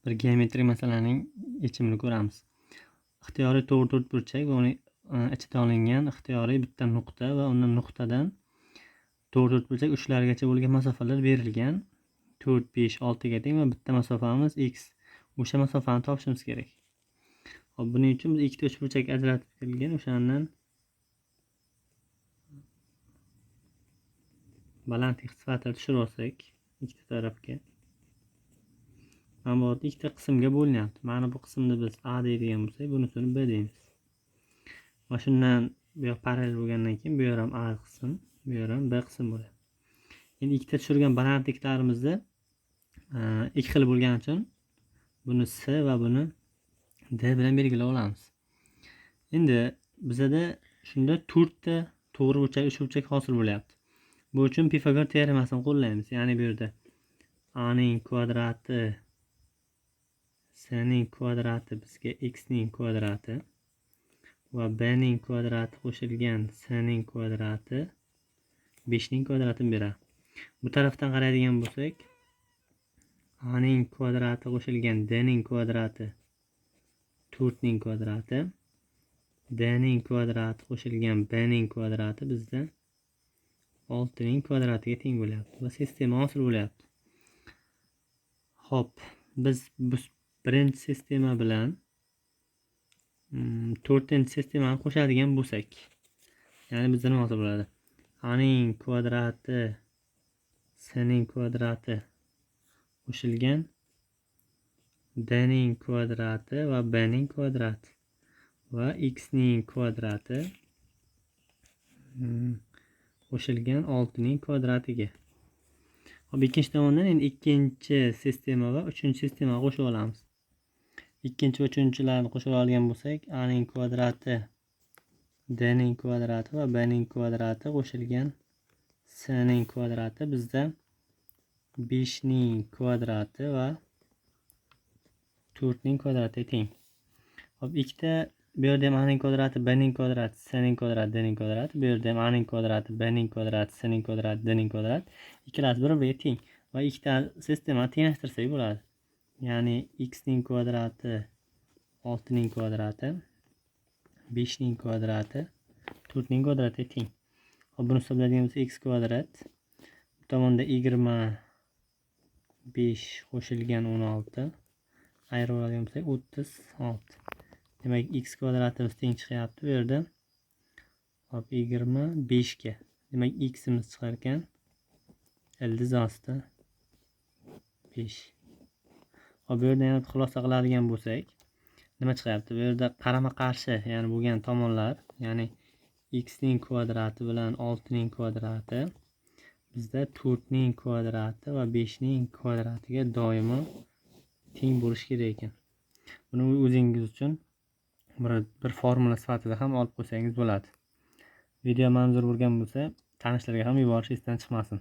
bir geometrik masalaning yechimini ko'ramiz. Ixtiyoriy to'rtburchak va uning ichida olingan ixtiyoriy bitta nuqta va undan nuqtadan to'rtburchak uchlarigacha bo'lgan masofalar berilgan. 4, 5, 6 ga teng va bitta masofamiz x. O'sha masofani topishimiz kerak. Hop, buning uchun biz ikkita uchburchak ajratib berilgan, o'shandan balandlik sifatini tushirib olsak, ikkita tarafga. Mana bu yerda ikkita qismga bo'linyapti. Mana bu qismni biz A deydigan bo'lsak, bunisini B deymiz. Va shundan bu yoq parallel bo'lgandan keyin bu yer ham A qism, bu yer ham B qism bo'ladi. Endi ikkita tushirgan balandliklarimizni ikki xil bo'lgani uchun buni C va buni D bilan belgilab olamiz. Endi bizada shunda 4 ta to'g'ri burchak, uchburchak hosil bo'lyapti. Bu uchun Pifagor teoremasini qo'llaymiz. Ya'ni bu yerda A ning kvadrati C ning kvadrati bizga x ning kvadrati va B ning kvadrati qo'shilgan C ning kvadrati 5 ning kvadratini beradi. Bu tarafdan qaraydigan bo'lsak, A ning kvadrati qo'shilgan D ning kvadrati 4 ning kvadrati, D ning kvadrati qo'shilgan B ning kvadrati bizda 6 ning kvadratiga teng bo'lyapti va sistema hosil bo'lyapti. Xo'p, biz birinchi sistema bilan 4-sistemani qo'shadigan bo'lsak, ya'ni bizda nima hosil bo'ladi? A ning kvadrati C ning kvadrati qo'shilgan D ning kvadrati va B ning kvadrati va x ning kvadrati qo'shilgan 6 ning kvadratiga. Hop, ikkinchi tomondan endi ikkinchi sistema va uchinchi sistemaga qo'shib olamiz. Ikkinchi va uchinchilarni qo'shib olgan bo'lsak, A ning kvadrati D ning kvadrati va B ning kvadrati qo'shilgan C ning kvadrati bizda 5 ning kvadrati va 4 ning kvadratiga teng. Hop, ikkita bu yerda ham A ning kvadrati, B ning kvadrati, C ning kvadrati, D ning kvadrati. Bu yerda ham A ning kvadrati, B ning kvadrati, C ning kvadrati, D ning kvadrati. Ikkalasi bir-biriga teng va ikkita sistemani tenglashtirsak bo'ladi. Ya'ni x ning kvadrati 6 ning kvadrati, 5 ning kvadrati, 4 ning kvadratiga teng. Hop, buni hisoblaydigan bo'lsak, x kvadrat bu tomonda 25 qo'shilgan 16 ayirib oladigan bo'lsak 36. Demak, x kvadratimiz teng chiqyapti bu yerda. Hop, 25 ga. Demak, x imiz chiqar ekan ildiz osti 5. Hop, bu yerda yana xulosa qiladigan bo'lsak, nima chiqyapti? Bu yerda qarama-qarshi, ya'ni bo'lgan tomonlar, ya'ni x ning kvadrati bilan 6 ning kvadrati bizda 4 ning kvadrati va 5 ning kvadratiga doimo teng bo'lishi kerak ekan. Buni o'zingiz uchun bir formula sifatida ham olib qo'ysangiz bo'ladi. Video manzur bo'lgan bo'lsa, tanishlarga ham yuborish esdan chiqmasin.